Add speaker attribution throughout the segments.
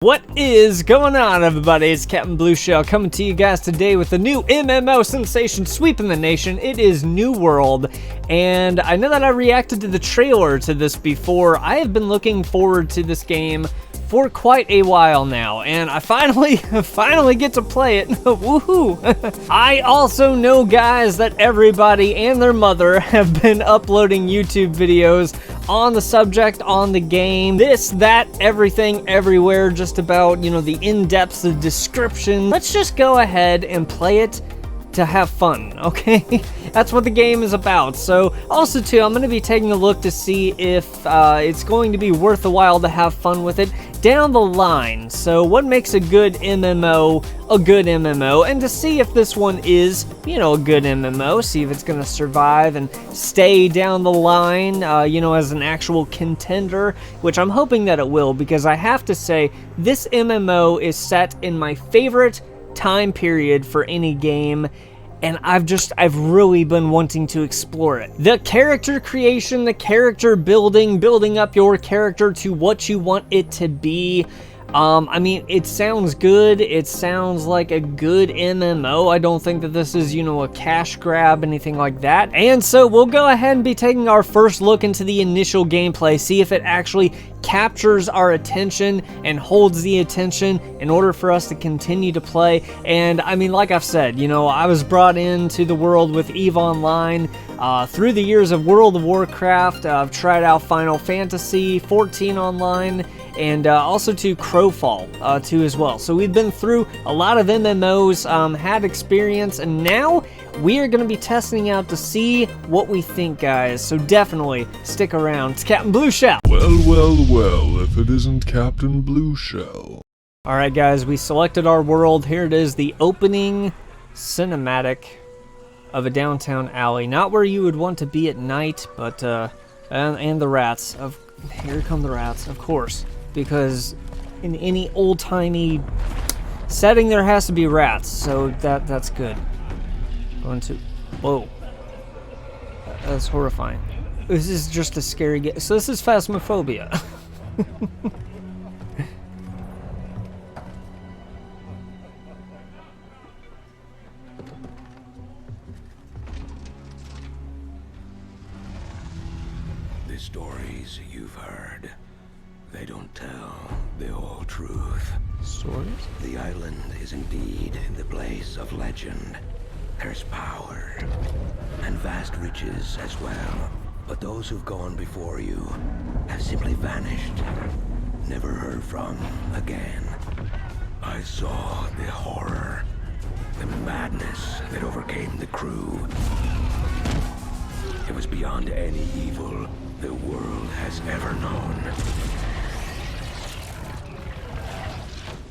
Speaker 1: What is going on, everybody? It's Captain Blue Shell coming to you guys today with a new MMO sensation sweeping the nation. It is New World, and I know that I reacted to the trailer to this before. I have been looking forward to this game for quite a while now, and I finally get to play it. Woohoo! I also know, guys, that everybody and their mother have been uploading YouTube videos on the subject, on the game, this, that, everything, everywhere, just about, you know, the in-depth description. Let's just go ahead and play it to have fun, okay? That's what the game is about. So, also too, I'm going to be taking a look to see if it's going to be worth a while to have fun with it down the line. So, what makes a good MMO a good MMO, and to see if this one is, you know, a good MMO, see if it's going to survive and stay down the line, you know, as an actual contender, which I'm hoping that it will, because I have to say, this MMO is set in my favorite time period for any game, and I've really been wanting to explore it. The character creation, the character building up your character to what you want it to be. I mean, it sounds good. It sounds like a good MMO. I don't think that this is, you know, a cash grab, anything like that. And so we'll go ahead and be taking our first look into the initial gameplay, see if it actually captures our attention and holds the attention in order for us to continue to play. And I mean, like I've said, you know, I was brought into the world with EVE Online through the years of World of Warcraft. I've tried out Final Fantasy 14 online, and also to Crowfall too as well. So we've been through a lot of MMOs, had experience, and now we are going to be testing out to see what we think, guys. So definitely stick around. It's Captain Blue Shell.
Speaker 2: Well, if it isn't Captain Blue Shell.
Speaker 1: Alright guys, we selected our world. Here it is, the opening cinematic of a downtown alley. Not where you would want to be at night, but, and the rats. Here come the rats, of course. Because in any old-timey setting, there has to be rats, so that's good. Going to... Whoa. That's horrifying. This is just a scary game. So this is Phasmophobia.
Speaker 3: The stories you've heard, they don't tell the whole truth.
Speaker 1: Stories?
Speaker 3: The island is indeed the place of legend. There's power and vast riches as well. But those who've gone before you have simply vanished, never heard from again. I saw the horror, the madness that overcame the crew. It was beyond any evil the world has ever known.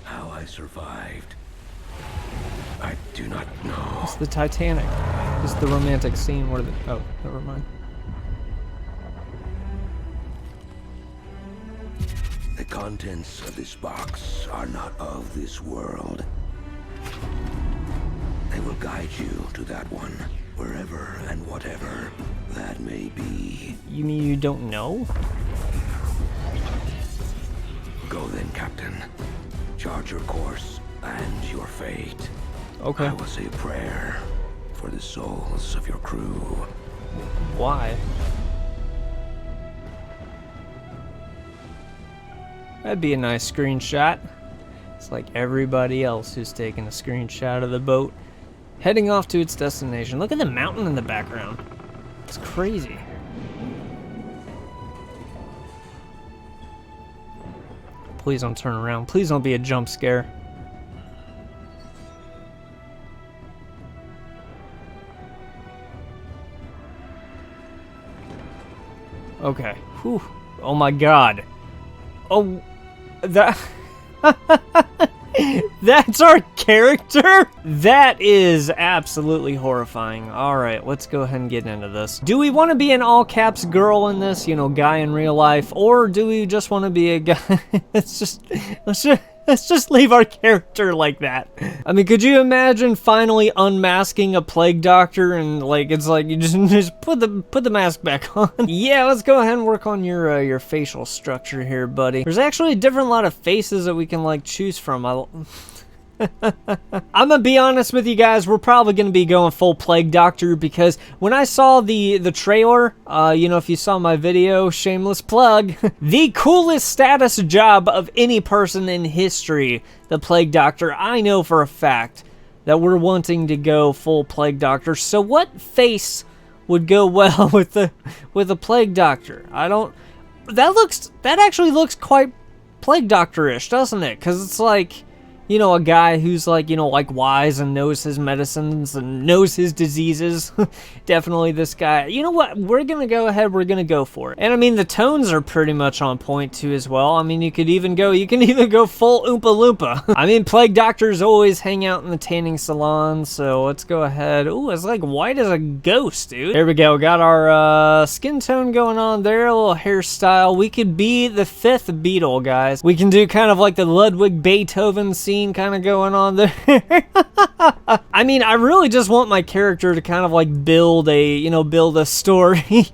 Speaker 3: How I survived, I do not know.
Speaker 1: It's the Titanic. It's the romantic scene where the... Oh, never mind.
Speaker 3: The contents of this box are not of this world. They will guide you to that one, wherever and whatever that may be.
Speaker 1: You mean you don't know?
Speaker 3: Go then, Captain. Chart your course and your fate.
Speaker 1: Okay.
Speaker 3: I will say a prayer for the souls of your crew.
Speaker 1: Why? That'd be a nice screenshot. It's like everybody else who's taking a screenshot of the boat heading off to its destination. Look at the mountain in the background. It's crazy. Please don't turn around. Please don't be a jump scare. Okay. Whew. Oh my god. Oh, that... That's our character? That is absolutely horrifying. Alright, let's go ahead and get into this. Do we want to be an all-caps girl in this, you know, guy in real life? Or do we just want to be a guy... let's just Let's just leave our character like that. I mean, could you imagine finally unmasking a plague doctor and like it's like you just put the mask back on? Yeah, let's go ahead and work on your facial structure here, buddy. There's actually a different lot of faces that we can like choose from. I'm gonna be honest with you guys, we're probably gonna be going full plague doctor because when I saw the trailer, you know, if you saw my video, shameless plug, the coolest status job of any person in history, the plague doctor, I know for a fact that we're wanting to go full plague doctor. So what face would go well with a plague doctor? That actually looks quite plague doctor-ish, doesn't it? Because it's like, you know, a guy who's like, you know, like wise and knows his medicines and knows his diseases. Definitely this guy. You know what? We're going to go ahead. We're going to go for it. And I mean, the tones are pretty much on point too as well. I mean, you can even go full Oompa Loompa. I mean, plague doctors always hang out in the tanning salon. So let's go ahead. Ooh, it's like white as a ghost, dude. There we go. Got our skin tone going on there. A little hairstyle. We could be the 5th Beatle, guys. We can do kind of like the Ludwig Beethoven scene kind of going on there. I mean, I really just want my character to kind of like build a story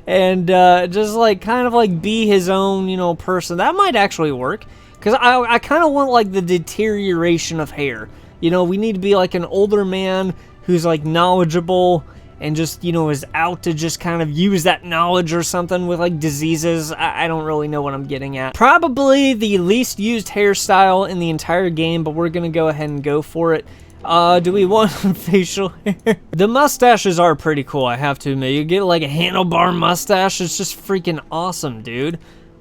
Speaker 1: and just like kind of like be his own, you know, person. That might actually work because I kind of want like the deterioration of hair. You know, we need to be like an older man who's like knowledgeable and just, you know, is out to just kind of use that knowledge or something with like diseases. I don't really know what I'm getting at. Probably the least used hairstyle in the entire game, but we're gonna go ahead and go for it. Do we want facial hair? The mustaches are pretty cool, I have to admit. You get like a handlebar mustache, it's just freaking awesome, dude.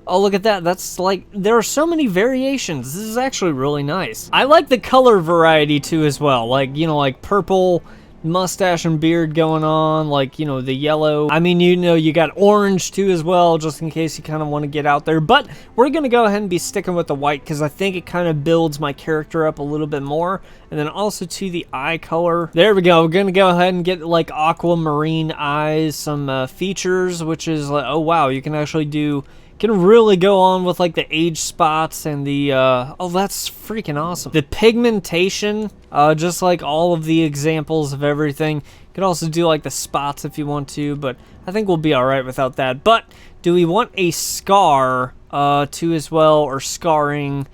Speaker 1: Oh, look at that. That's like, there are so many variations. This is actually really nice. I like the color variety too as well. Like, you know, like purple, mustache and beard going on, like, you know, the yellow. I mean, you know, you got orange too as well, just in case you kind of want to get out there. But we're going to go ahead and be sticking with the white because I think it kind of builds my character up a little bit more. And then also to the eye color. There we go. We're going to go ahead and get like aquamarine eyes, some features, which is like, oh wow, you can actually do... Can really go on with like the age spots and the oh, that's freaking awesome. The pigmentation, just like all of the examples of everything. You could also do like the spots if you want to, but I think we'll be all right without that. But do we want a scar too as well, or scarring?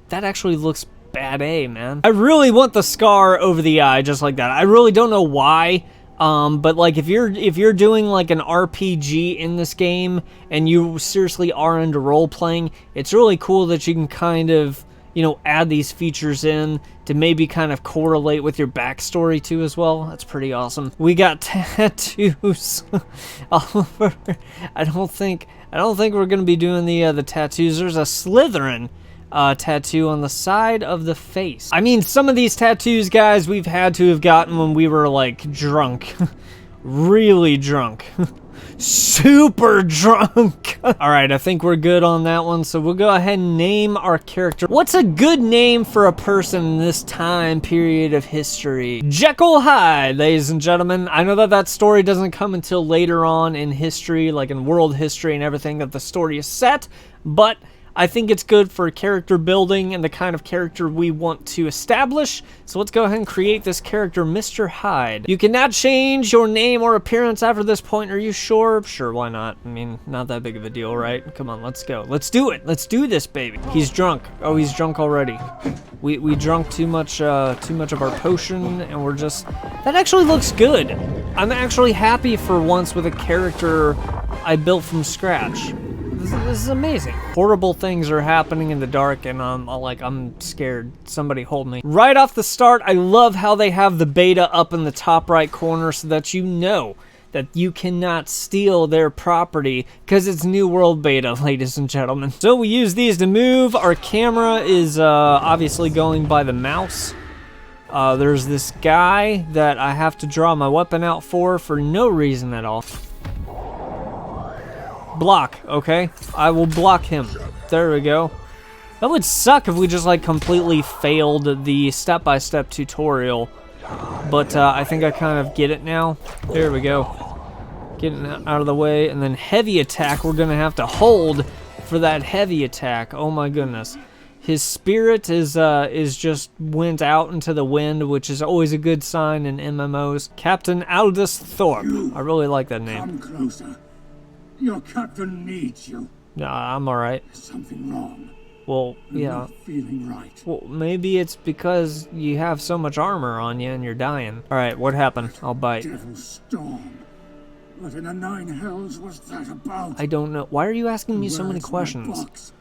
Speaker 1: That actually looks bad, man. I really want the scar over the eye, just like that. I really don't know why. But like if you're doing like an RPG in this game and you seriously are into role playing, it's really cool that you can kind of, you know, add these features in to maybe kind of correlate with your backstory too as well. That's pretty awesome. We got tattoos all over. I don't think we're gonna be doing the tattoos. There's a Slytherin tattoo on the side of the face. I mean, some of these tattoos, guys, we've had to have gotten when we were like drunk. Really drunk. Super drunk. All right, I think we're good on that one. So we'll go ahead and name our character. What's a good name for a person in this time period of history? Jekyll Hyde, ladies and gentlemen. I know that story doesn't come until later on in history, like in world history and everything, that the story is set, but I think it's good for character building and the kind of character we want to establish. So let's go ahead and create this character, Mr. Hyde. You cannot change your name or appearance after this point. Are you sure? Sure, why not? I mean, not that big of a deal, right? Come on, let's go. Let's do it. Let's do this, baby. He's drunk. Oh, he's drunk already. We drunk too much of our potion, and we're just... That actually looks good. I'm actually happy for once with a character I built from scratch. This is amazing. Horrible things are happening in the dark, and I'm scared. Somebody hold me. Right off the start, I love how they have the beta up in the top right corner so that you know that you cannot steal their property because it's New World beta, ladies and gentlemen. So we use these to move. Our camera is obviously going by the mouse. There's this guy that I have to draw my weapon out for no reason at all. Block, okay? I will block him. There we go. That would suck if we just like completely failed the step-by-step tutorial. But I think I kind of get it now. There we go. Getting out of the way. And then heavy attack, we're gonna have to hold for that heavy attack. Oh my goodness. His spirit is just went out into the wind, which is always a good sign in MMOs. Captain Aldous Thorpe. I really like that name.
Speaker 4: Come closer. Your captain needs you.
Speaker 1: Nah, I'm alright.
Speaker 4: There's something wrong.
Speaker 1: Well,
Speaker 4: You're
Speaker 1: yeah.
Speaker 4: not feeling right.
Speaker 1: Well, maybe it's because you have so much armor on you and you're dying. Alright, what happened? I'll bite.
Speaker 4: Devil's storm. What in the nine hells was that about?
Speaker 1: I don't know. Why are you asking me so many
Speaker 4: Where's my
Speaker 1: questions?
Speaker 4: box?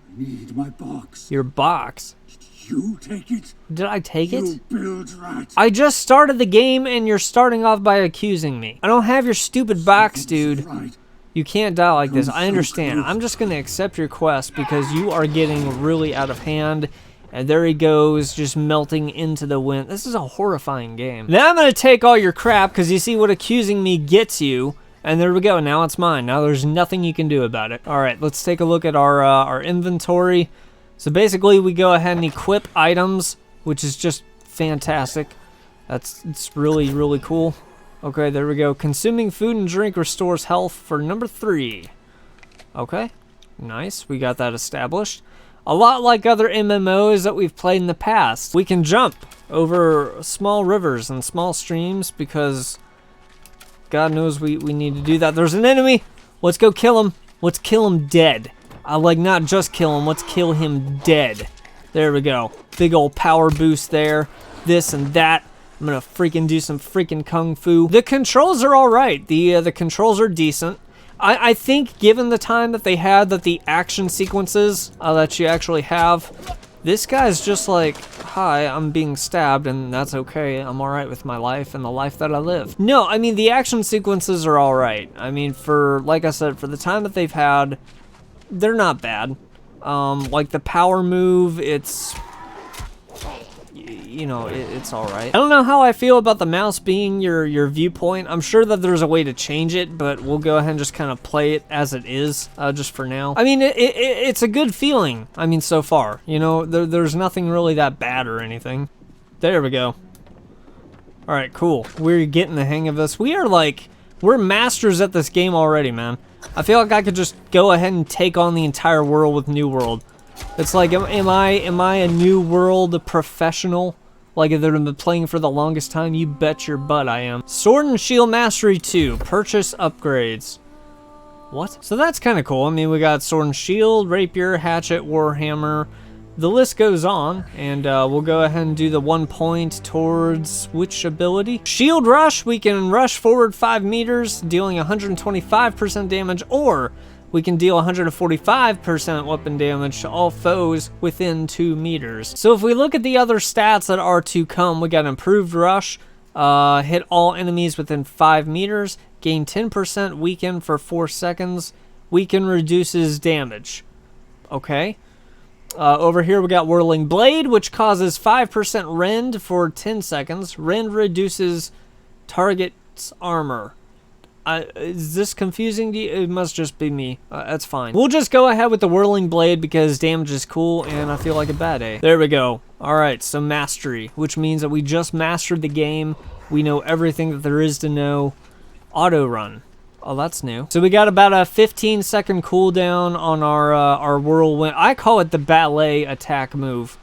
Speaker 4: I need my box.
Speaker 1: Your box.
Speaker 4: Did you take it?
Speaker 1: Did I take it?
Speaker 4: You build rat.
Speaker 1: I just started the game and you're starting off by accusing me. I don't have your stupid box,
Speaker 4: Something's
Speaker 1: dude.
Speaker 4: Right.
Speaker 1: You can't die like this.
Speaker 4: Come
Speaker 1: I
Speaker 4: so
Speaker 1: understand.
Speaker 4: close.
Speaker 1: I'm just going to accept your quest because you are getting really out of hand. And there he goes, just melting into the wind. This is a horrifying game. Now I'm going to take all your crap because you see what accusing me gets you. And there we go. Now it's mine. Now there's nothing you can do about it. All right, let's take a look at our inventory. So basically, we go ahead and equip items, which is just fantastic. It's really, really cool. Okay, there we go. Consuming food and drink restores health for number 3. Okay, nice. We got that established. A lot like other MMOs that we've played in the past. We can jump over small rivers and small streams because God knows we need to do that. There's an enemy. Let's go kill him. Let's kill him dead. I like not just kill him. Let's kill him dead. There we go. Big old power boost there. This and that. I'm gonna freaking do some freaking kung fu. The controls are all right. The controls are decent. I think given the time that they had, that the action sequences that you actually have, this guy's just like, hi, I'm being stabbed and that's okay. I'm all right with my life and the life that I live. No, I mean, the action sequences are all right. I mean, for, like I said, for the time that they've had, they're not bad. Like the power move, it's, you know, it's all right. I don't know how I feel about the mouse being your viewpoint. I'm sure that there's a way to change it, but we'll go ahead and just kind of play it as it is, just for now. I mean, it's a good feeling. I mean, so far, you know, there's nothing really that bad or anything. There we go. All right, cool. We're getting the hang of this. We're masters at this game already, man. I feel like I could just go ahead and take on the entire world with New World. It's like, am I a New World professional? Like, if they've been playing for the longest time, you bet your butt I am. Sword and Shield Mastery 2, purchase upgrades. What? So that's kind of cool. I mean, we got Sword and Shield, Rapier, Hatchet, Warhammer. The list goes on, and we'll go ahead and do the 1 point towards which ability? Shield Rush, we can rush forward 5 meters, dealing 125% damage, or we can deal 145% weapon damage to all foes within 2 meters. So if we look at the other stats that are to come, we got Improved Rush, hit all enemies within 5 meters, gain 10% weaken for 4 seconds, weaken reduces damage. Okay. Over here we got Whirling Blade, which causes 5% rend for 10 seconds. Rend reduces target's armor. Is this confusing to you? It must just be me. That's fine. We'll just go ahead with the Whirling Blade because damage is cool and I feel like a bad A. There we go. Alright, so Mastery, which means that we just mastered the game. We know everything that there is to know. Auto Run. Oh, that's new. So we got about a 15-second cooldown on our Whirlwind. I call it the ballet attack move.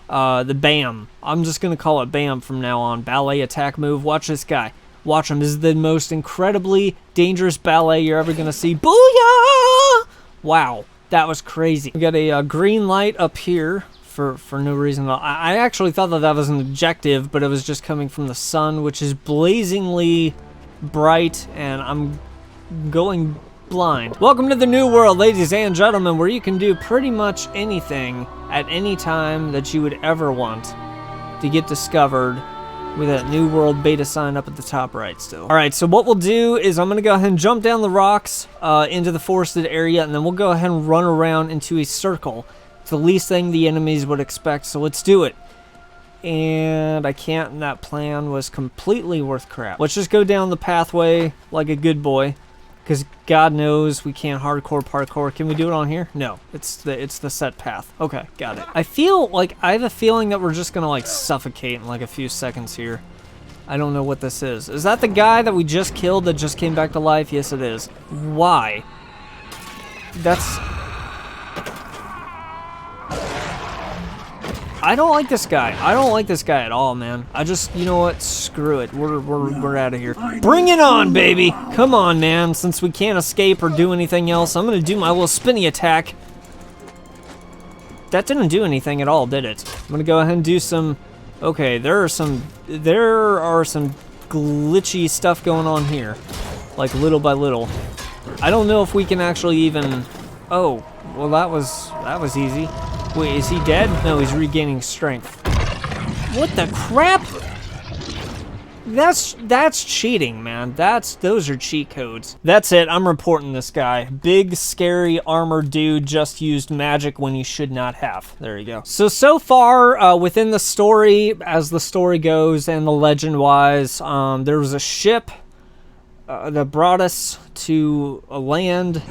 Speaker 1: The BAM. I'm just going to call it BAM from now on. Ballet attack move. Watch this guy. Watch him. This is the most incredibly dangerous ballet you're ever going to see. Booyah! Wow, that was crazy. We got a green light up here for no reason at all. I actually thought that was an objective, but it was just coming from the sun, which is blazingly bright, and I'm going blind. Welcome to the New World, ladies and gentlemen, where you can do pretty much anything at any time that you would ever want to get discovered with that New World beta sign up at the top right still. All right, so what we'll do is I'm gonna go ahead and jump down the rocks into the forested area, and then we'll go ahead and run around into a circle. It's the least thing the enemies would expect, so let's do it. And I can't, and that plan was completely worth crap. Let's just go down the pathway like a good boy, because God knows we can't hardcore parkour. Can we do it on here? No, it's the set path. Okay, got it. I have a feeling that we're just gonna like suffocate in like a few seconds here. I don't know what this is. Is that the guy that we just killed that just came back to life? Yes, it is. Why? That's... I don't like this guy. I don't like this guy at all, man. I just, you know what? Screw it. We're out of here. Bring it on, baby. Come on, man. Since we can't escape or do anything else, I'm gonna do my little spinny attack. That didn't do anything at all, did it? I'm gonna go ahead and do some. Okay, there are some glitchy stuff going on here, like little by little. I don't know if we can actually even. Oh, well that was easy. Wait, is he dead? No, he's regaining strength. What the crap? That's cheating, man. Those are cheat codes. That's it. I'm reporting this guy. Big, scary, armored dude just used magic when he should not have. There you go. So far, within the story, as the story goes and the legend-wise, there was a ship that brought us to a land.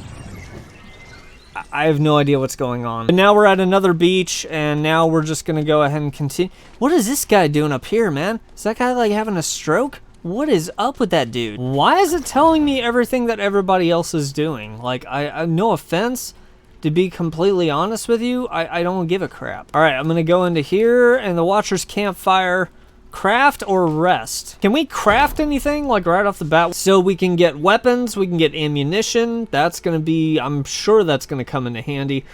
Speaker 1: I have no idea what's going on. But now we're at another beach, and now we're just gonna go ahead and continue. What is this guy doing up here, man? Is that guy like having a stroke? What is up with that dude? Why is it telling me everything that everybody else is doing? Like, I no offense, to be completely honest with you, I don't give a crap. All right, I'm gonna go into here, and the Watcher's Campfire. Craft or rest? Can we craft anything like right off the bat? So we can get weapons, we can get ammunition. That's gonna be, I'm sure that's gonna come into handy.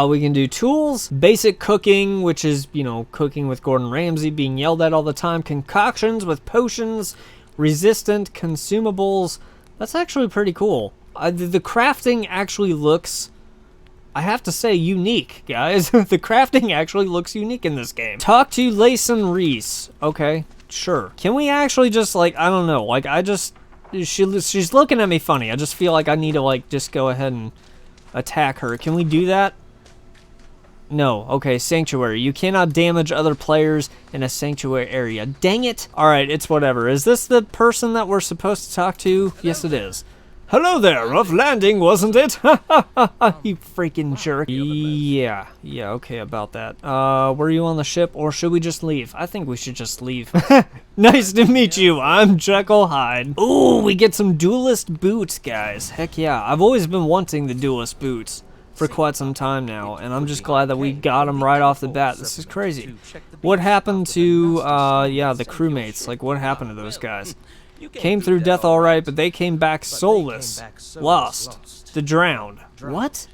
Speaker 1: We can do tools, basic cooking, which is, you know, cooking with Gordon Ramsay, being yelled at all the time. Concoctions with potions, resistant consumables. That's actually pretty cool. The crafting actually looks, I have to say, unique, guys. The crafting actually looks unique in this game. Talk to Layson Reese. Okay, sure. Can we actually just, like, I don't know, like, she's looking at me funny. I just feel like I need to, like, just go ahead and attack her. Can we do that? No. Okay, Sanctuary. You cannot damage other players in a Sanctuary area. Dang it. All right, it's whatever. Is this the person that we're supposed to talk to? Yes, it is. Hello there, rough landing, wasn't it? You freaking jerk. Yeah, okay, about that. Were you on the ship, or should we just leave? I think we should just leave. Nice to meet you, I'm Jekyll Hyde. Ooh, we get some Duelist Boots, guys. Heck yeah, I've always been wanting the Duelist Boots for quite some time now, and I'm just glad that we got them right off the bat. This is crazy. What happened to, yeah, the crewmates? Like, what happened to those guys? Came through death all right, but they came back soulless, lost, the drowned. What?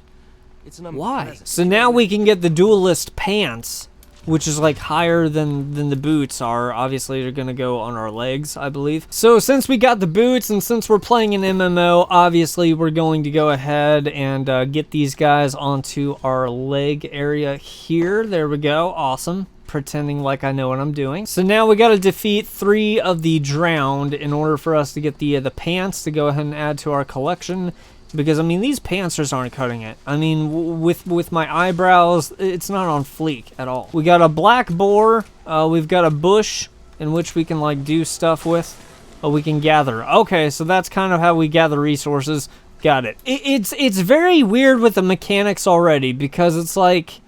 Speaker 1: Why? So now we can get the Duelist pants, which is like higher than the boots are. Obviously, they're gonna go on our legs, I believe. So since we got the boots, and since we're playing an MMO, obviously we're going to go ahead and get these guys onto our leg area here. There we go. Awesome. Pretending like I know what I'm doing. So now we got to defeat 3 of the drowned in order for us to get the pants to go ahead and add to our collection. Because I mean, these pants just aren't cutting it. I mean, with my eyebrows, it's not on fleek at all. We got a black boar. We've got a bush in which we can like do stuff with. We can gather. Okay, so that's kind of how we gather resources. Got it. It's very weird with the mechanics already, because it's like,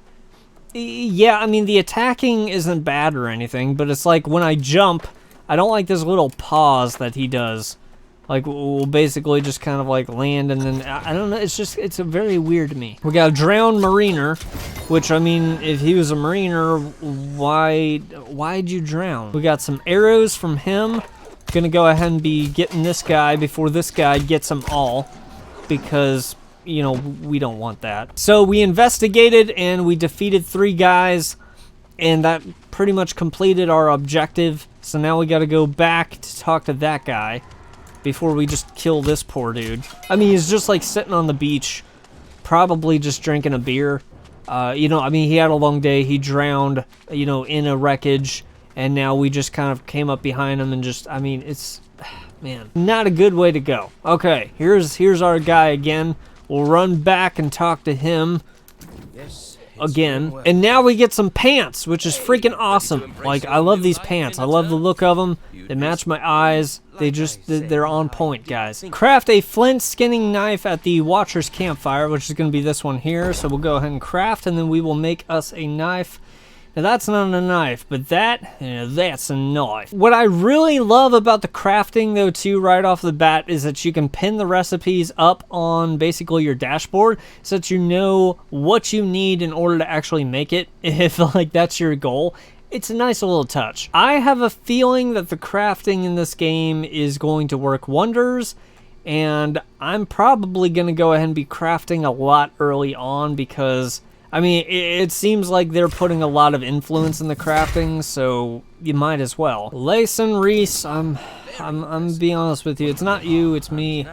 Speaker 1: yeah, I mean, the attacking isn't bad or anything, but it's like when I jump, I don't like this little pause that he does. Like, we'll basically just kind of like land, and then, I don't know, it's a very weird to me. We got a drowned mariner, which, I mean, if he was a mariner, why'd you drown? We got some arrows from him. Gonna go ahead and be getting this guy before this guy gets them all, because, you know, we don't want that. So we investigated and we defeated 3 guys, and that pretty much completed our objective. So now we got to go back to talk to that guy before we just kill this poor dude. I mean, he's just like sitting on the beach, probably just drinking a beer. You know, I mean, he had a long day. He drowned, you know, in a wreckage, and now we just kind of came up behind him and just, I mean, it's, man, not a good way to go. Okay, here's our guy again. We'll run back and talk to him again. And now we get some pants, which is freaking awesome. Like, I love these pants. I love the look of them. They match my eyes. They're on point, guys. Craft a flint skinning knife at the Watcher's Campfire, which is going to be this one here. So we'll go ahead and craft, and then we will make us a knife. Now that's not a knife, but that's a knife. What I really love about the crafting though too, right off the bat, is that you can pin the recipes up on basically your dashboard so that you know what you need in order to actually make it, if like that's your goal. It's a nice little touch. I have a feeling that the crafting in this game is going to work wonders, and I'm probably going to go ahead and be crafting a lot early on because, I mean, it seems like they're putting a lot of influence in the crafting, so you might as well. Layson Reese, I'm being honest with you. It's not you, it's me.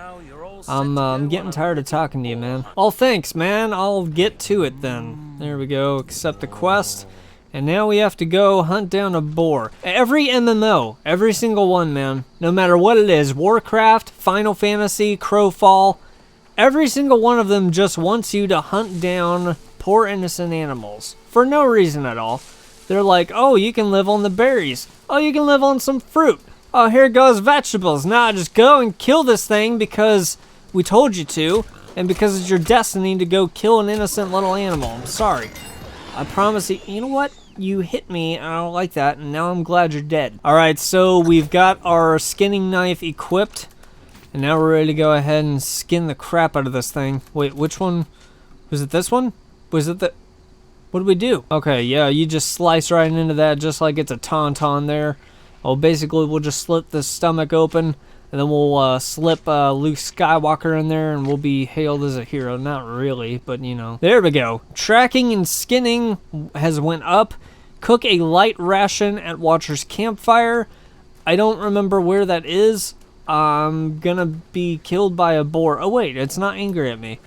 Speaker 1: I'm getting tired of talking to you, man. Oh, thanks, man. I'll get to it then. There we go. Accept the quest. And now we have to go hunt down a boar. Every MMO, every single one, man, no matter what it is, Warcraft, Final Fantasy, Crowfall, every single one of them just wants you to hunt down poor innocent animals for no reason at all. They're like, oh, you can live on the berries. Oh, you can live on some fruit. Oh, here goes vegetables. Nah, just go and kill this thing because we told you to, and because it's your destiny to go kill an innocent little animal. I'm sorry. I promise you. You know what? You hit me, and I don't like that, and now I'm glad you're dead. Alright, so we've got our skinning knife equipped, and now we're ready to go ahead and skin the crap out of this thing. Wait, which one? Was it this one? Was it the... What did we do? Okay, yeah, you just slice right into that just like it's a tauntaun there. Well, basically, we'll just slit the stomach open, and then we'll slip Luke Skywalker in there, and we'll be hailed as a hero. Not really, but you know. There we go. Tracking and skinning has went up. Cook a light ration at Watcher's campfire. I don't remember where that is. I'm gonna be killed by a boar. Oh wait, it's not angry at me.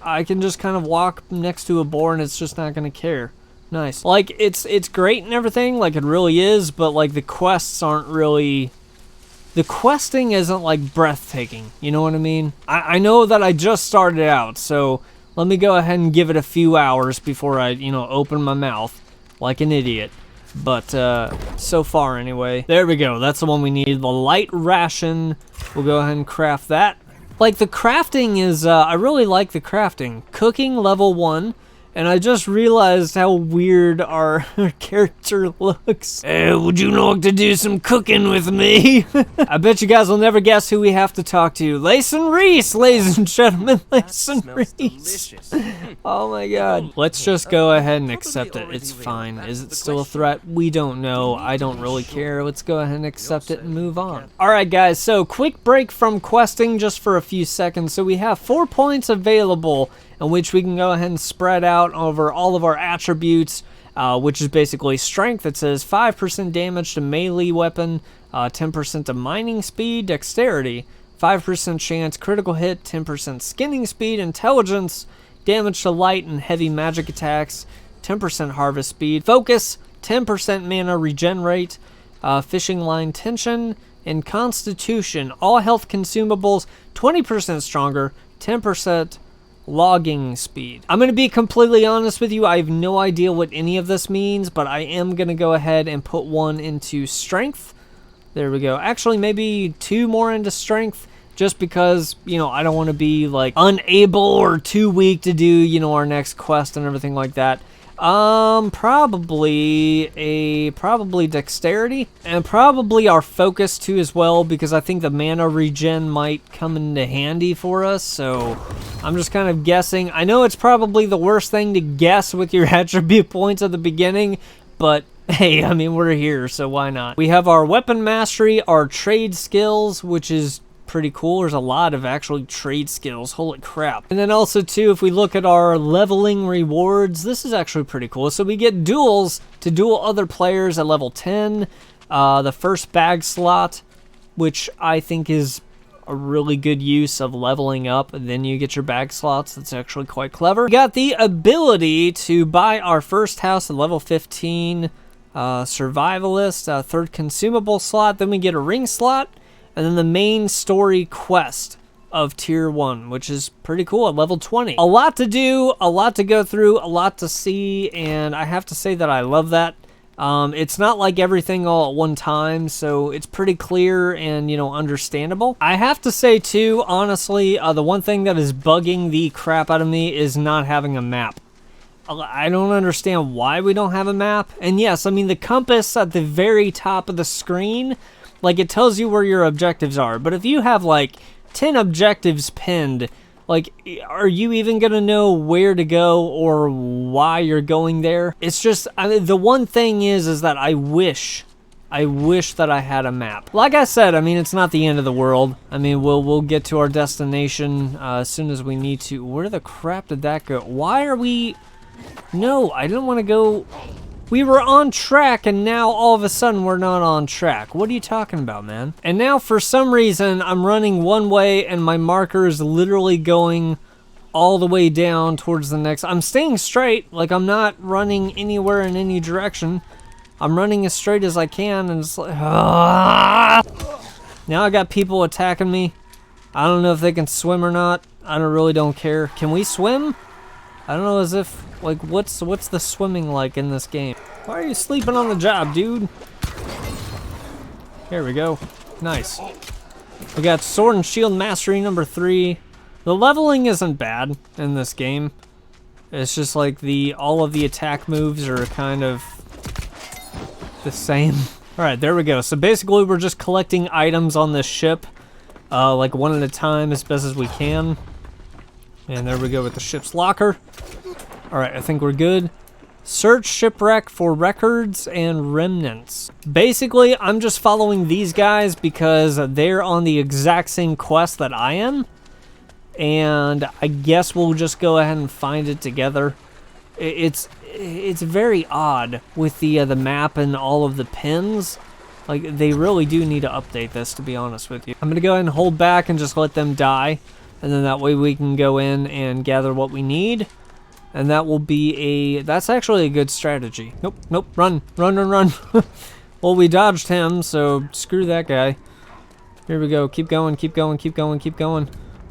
Speaker 1: I can just kind of walk next to a boar and it's just not gonna care. Nice. Like, it's great and everything, like it really is, but like the quests aren't really... The questing isn't like breathtaking, you know what I mean? I know that I just started out, so let me go ahead and give it a few hours before I, you know, open my mouth like an idiot. But so far anyway. There we go, that's the one we need. The light ration. We'll go ahead and craft that. Like the crafting is, I really like the crafting. Cooking level 1. And I just realized how weird our character looks. Hey, would you like to do some cooking with me? I bet you guys will never guess who we have to talk to. Layson Reese, ladies and gentlemen. Layson Reese. Oh my god. Let's just go ahead and accept it. It's fine. Is it still a threat? We don't know. I don't really care. Let's go ahead and accept it and move on. Alright guys, so quick break from questing just for a few seconds. So we have 4 points available in which we can go ahead and spread out over all of our attributes, which is basically strength. It says 5% damage to melee weapon, 10% to mining speed, dexterity, 5% chance critical hit, 10% skinning speed, intelligence, damage to light and heavy magic attacks, 10% harvest speed, focus, 10% mana regenerate, fishing line tension, and constitution. All health consumables 20% stronger, 10% logging speed. I'm going to be completely honest with you. I have no idea what any of this means, but I am going to go ahead and put one into strength. There we go. Actually, maybe 2 more into strength, just because, you know, I don't want to be like unable or too weak to do, you know, our next quest and everything like that. Probably dexterity, and probably our focus too as well, because I think the mana regen might come into handy for us, so I'm just kind of guessing. I know it's probably the worst thing to guess with your attribute points at the beginning, but hey, I mean, we're here, so why not? We have our weapon mastery, our trade skills, which is pretty cool. There's a lot of actually trade skills. Holy crap. And then also too, if we look at our leveling rewards, this is actually pretty cool. So we get duels to duel other players at level 10. The first bag slot, which I think is a really good use of leveling up, and then you get your bag slots. That's actually quite clever. We got the ability to buy our first house at level 15, survivalist, third consumable slot. Then we get a ring slot, and then the main story quest of tier 1, which is pretty cool at level 20. A lot to do, a lot to go through, a lot to see, and I have to say that I love that. It's not like everything all at one time, so it's pretty clear and, you know, understandable. I have to say too, honestly, the one thing that is bugging the crap out of me is not having a map. I don't understand why we don't have a map. And yes, I mean, the compass at the very top of the screen, like, it tells you where your objectives are. But if you have, like, 10 objectives pinned, like, are you even gonna know where to go or why you're going there? It's just, I mean, the one thing is that I wish that I had a map. Like I said, I mean, it's not the end of the world. I mean, we'll get to our destination as soon as we need to. Where the crap did that go? Why are we... No, I didn't want to go... We were on track, and now all of a sudden we're not on track. What are you talking about, man? And now for some reason I'm running one way and my marker is literally going all the way down towards the next. I'm staying straight, like I'm not running anywhere in any direction. I'm running as straight as I can, and it's like, ah! Now I got people attacking me. I don't know if they can swim or not. I really don't care. Can we swim? I don't know, as if, like, what's the swimming like in this game? Why are you sleeping on the job, dude? Here we go. Nice. We got Sword and Shield Mastery number 3. The leveling isn't bad in this game. It's just like all of the attack moves are kind of the same. Alright, there we go. So basically we're just collecting items on this ship, like one at a time as best as we can. And there we go with the ship's locker. Alright, I think we're good. Search shipwreck for records and remnants. Basically, I'm just following these guys because they're on the exact same quest that I am. And I guess we'll just go ahead and find it together. It's very odd with the map and all of the pins. Like, they really do need to update this, to be honest with you. I'm gonna go ahead and hold back and just let them die. And then that way we can go in and gather what we need. And that will be that's actually a good strategy. Nope, nope, run. Well, we dodged him, so screw that guy. Here we go, keep going.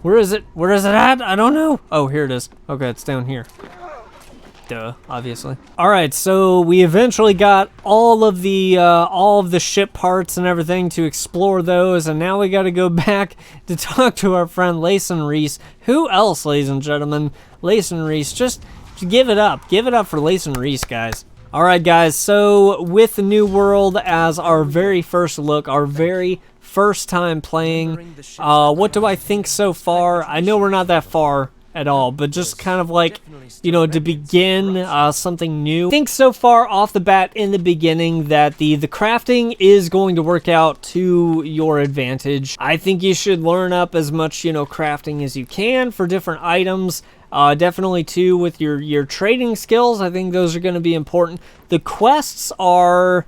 Speaker 1: Where is it? Where is it at? I don't know. Oh, here it is. Okay, it's down here. Duh, obviously. All right, so we eventually got all of the ship parts and everything to explore those, and now we got to go back to talk to our friend Layson Reese. Who else, ladies and gentlemen? Layson Reese. Just give it up. Give it up for Layson Reese, guys. All right, guys. So with the New World as our very first look, our very first time playing, what do I think so far? I know we're not that far at all, but just kind of like, you know, to begin something new. I think so far off the bat in the beginning that the crafting is going to work out to your advantage. I think you should learn up as much, you know, crafting as you can for different items. Definitely too with your trading skills. I think those are going to be important. The quests are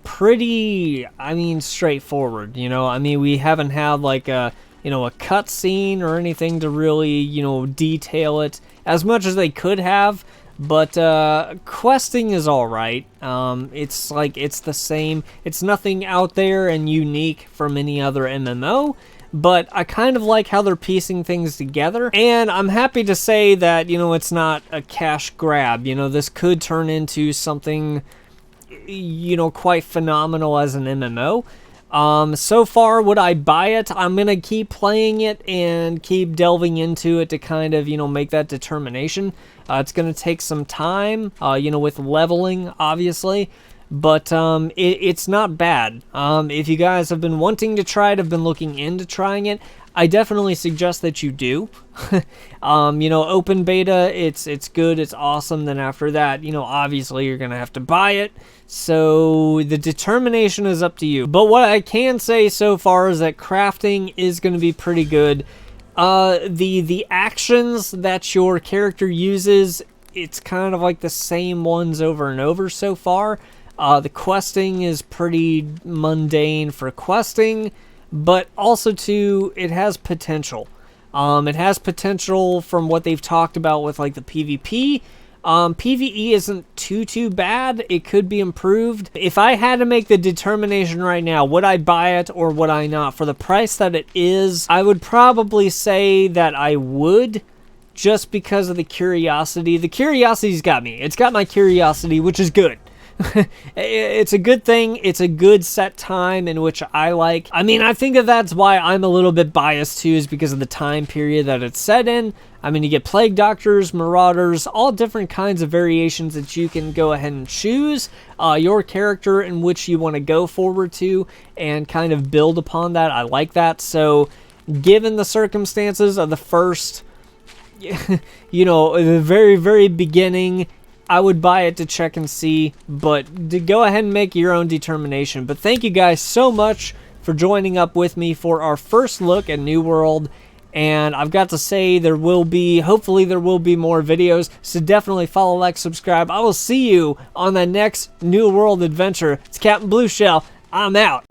Speaker 1: pretty, I mean, straightforward, you know. I mean, we haven't had like a cutscene or anything to really, you know, detail it as much as they could have, but questing is all right. It's like, it's the same. It's nothing out there and unique from any other MMO, but I kind of like how they're piecing things together, and I'm happy to say that, you know, it's not a cash grab. You know, this could turn into something, you know, quite phenomenal as an MMO. So far, would I buy it? I'm gonna keep playing it and keep delving into it to kind of, you know, make that determination. It's gonna take some time, you know, with leveling, obviously, but it's not bad. If you guys have been wanting to try it, have been looking into trying it, I definitely suggest that you do. You know, open beta, it's good, it's awesome. Then after that, you know, obviously you're gonna have to buy it. So the determination is up to you. But what I can say so far is that crafting is gonna be pretty good. The actions that your character uses, it's kind of like the same ones over and over so far. The questing is pretty mundane for questing, but also too, it has potential. It has potential from what they've talked about with like the PvP. PvE isn't too bad. It could be improved. If I had to make the determination right now, would I buy it or would I not? For the price that it is, I would probably say that I would, just because of the curiosity. The curiosity's got me. It's got my curiosity, which is good. it's a good thing. It's a good set time in which I like. I mean, I think that's why I'm a little bit biased too, is because of the time period that it's set in. I mean, you get Plague Doctors, Marauders, all different kinds of variations that you can go ahead and choose your character in which you want to go forward to and kind of build upon that. I like that. So given the circumstances of the first, you know, the very, very beginning, I would buy it to check and see, but to go ahead and make your own determination. But thank you guys so much for joining up with me for our first look at New World. And I've got to say, hopefully there will be more videos, so definitely follow, like, subscribe. I will see you on the next New World adventure. It's Captain Blue Shell. I'm out.